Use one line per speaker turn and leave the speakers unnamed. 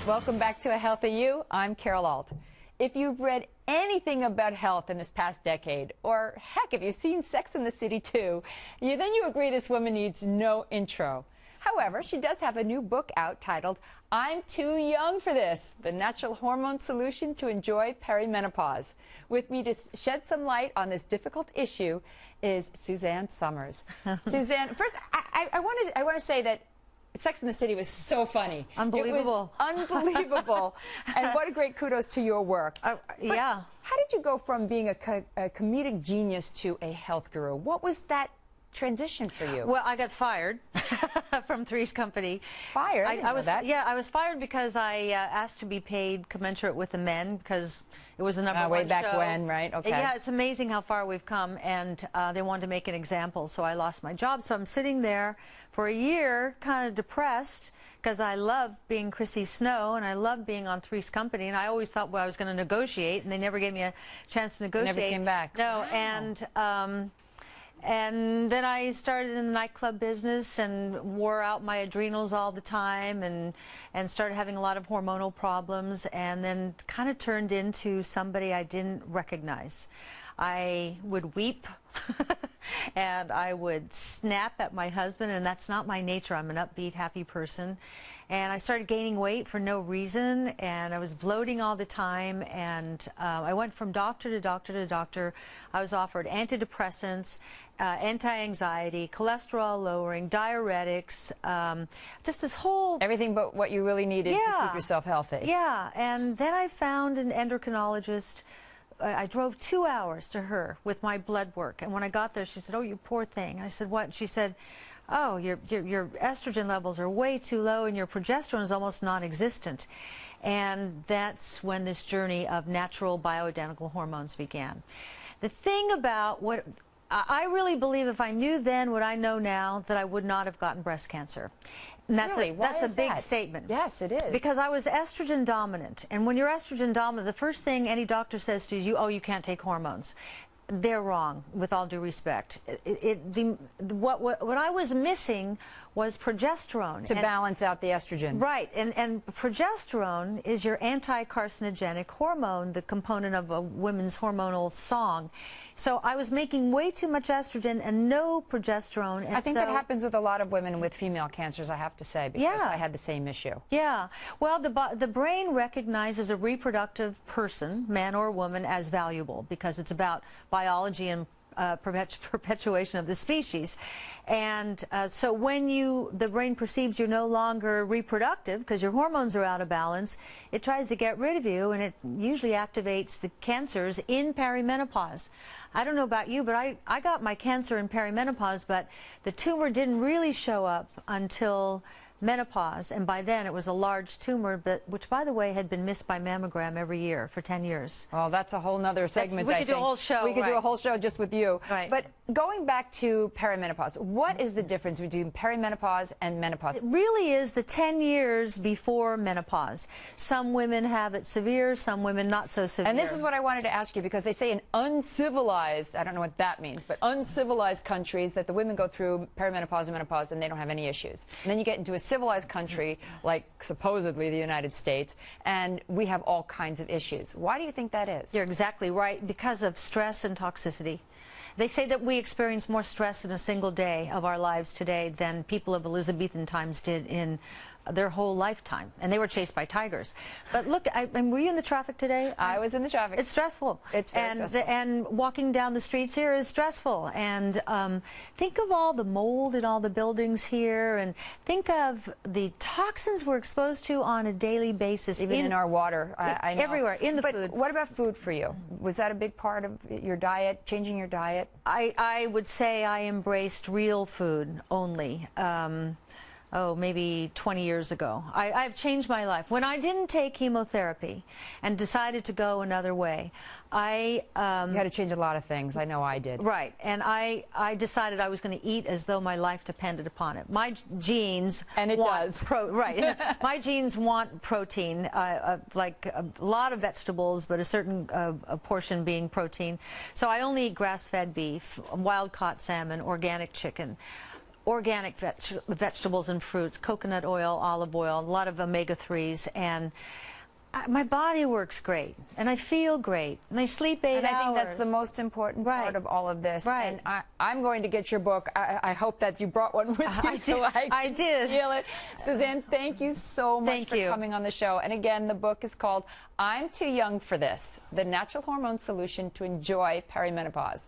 Welcome back to A Healthy You. I'm Carol Alt. If you've read anything about health in this past decade, or heck, if you've seen Sex and the City too, then you agree this woman needs no intro. However, she does have a new book out titled, I'm Too Young for This, the natural hormone solution to enjoy peri-menopause. With me to shed some light on this difficult issue is Suzanne Somers. Suzanne, first, I want to say that Sex and the City was so funny.
Unbelievable.
It was unbelievable. And what a great kudos to your work.
Yeah.
How did you go from being a comedic genius to a health guru? What was that transition for you?
Well, I got fired from Three's Company.
Fired? I
was
that.
Yeah, I was fired because I asked to be paid commensurate with the men because it was the number one
way back
show.
when, right? Okay.
Yeah, it's amazing how far we've come, and they wanted to make an example, so I lost my job. So I'm sitting there for a year, kind of depressed, because I love being Chrissy Snow, and I love being on Three's Company, and I always thought, well, I was going to negotiate, and they never gave me a chance to negotiate.
Never came back.
No,
Wow.
And then I started in the nightclub business and wore out my adrenals all the time and started having a lot of hormonal problems, and then kind of turned into somebody I didn't recognize. I would weep and I would snap at my husband, and that's not my nature. I'm an upbeat, happy person. And I started gaining weight for no reason, and I was bloating all the time, and I went from doctor to doctor to doctor. I was offered antidepressants, anti-anxiety, cholesterol lowering, diuretics, just this whole...
Everything but what you really needed to keep yourself healthy.
Yeah, and then I found an endocrinologist. I drove 2 hours to her with my blood work, and when I got there, she said, "Oh, you poor thing." I said, "What?" She said, "Oh, your estrogen levels are way too low, and your progesterone is almost non-existent." And that's when this journey of natural bioidentical hormones began. The thing about what I really believe, if I knew then what I know now, that I would not have gotten breast cancer. And that's
really?
that's a big statement.
Yes, it is.
Because I was estrogen dominant, and when you're estrogen dominant, the first thing any doctor says to you, "Oh, you can't take hormones." They're wrong, with all due respect. What I was missing was progesterone.
To balance out the estrogen.
Right, and progesterone is your anti-carcinogenic hormone, the component of a women's hormonal song. So I was making way too much estrogen and no progesterone. And
I think that happens with a lot of women with female cancers, I have to say, because I had the same issue.
Yeah. Well, the brain recognizes a reproductive person, man or woman, as valuable because it's about biology and perpetuation of the species. And so when the brain perceives you're no longer reproductive because your hormones are out of balance, it tries to get rid of you, and it usually activates the cancers in perimenopause. I don't know about you, but I got my cancer in perimenopause, but the tumor didn't really show up until menopause, and by then it was a large tumor, which, by the way, had been missed by mammogram every year for 10 years.
Well, that's a whole nother segment.
We could do a whole show.
We could do a whole show just with you.
Right.
But going back to perimenopause, what is the difference between perimenopause and menopause?
It really is the 10 years before menopause. Some women have it severe, some women not so severe.
And this is what I wanted to ask you, because they say in uncivilized, I don't know what that means, but uncivilized countries that the women go through perimenopause and menopause and they don't have any issues. And then you get into a civilized country like supposedly the United States, and we have all kinds of issues. Why do you think that is?
You're exactly right, because of stress and toxicity. They say that we experience more stress in a single day of our lives today than people of Elizabethan times did in their whole lifetime, and they were chased by tigers. But look, were you in the traffic today?
I was in the traffic.
It's stressful.
It's very stressful.
And walking down the streets here is stressful. And think of all the mold in all the buildings here, and think of the toxins we're exposed to on a daily basis.
Even in our water. I know.
Everywhere, in the food.
But what about food for you? Was that a big part of your diet, changing your diet?
I would say I embraced real food only. Oh, maybe 20 years ago. I've changed my life. When I didn't take chemotherapy and decided to go another way, you
had to change a lot of things. I know I did.
Right. And I decided I was going to eat as though my life depended upon it. My genes right. My genes want protein, like a lot of vegetables, but a certain a portion being protein. So I only eat grass-fed beef, wild-caught salmon, organic chicken. organic vegetables and fruits, coconut oil, olive oil, a lot of omega-3s, and my body works great, and I feel great, and I sleep 8 hours.
And I think that's the most important part of all of this.
Right.
And I'm going to get your book. I hope that you brought one with you so I can steal it. Suzanne, thank you so much for coming on the show. And again, the book is called I'm Too Young for This, The Natural Hormone Solution to Enjoy Perimenopause.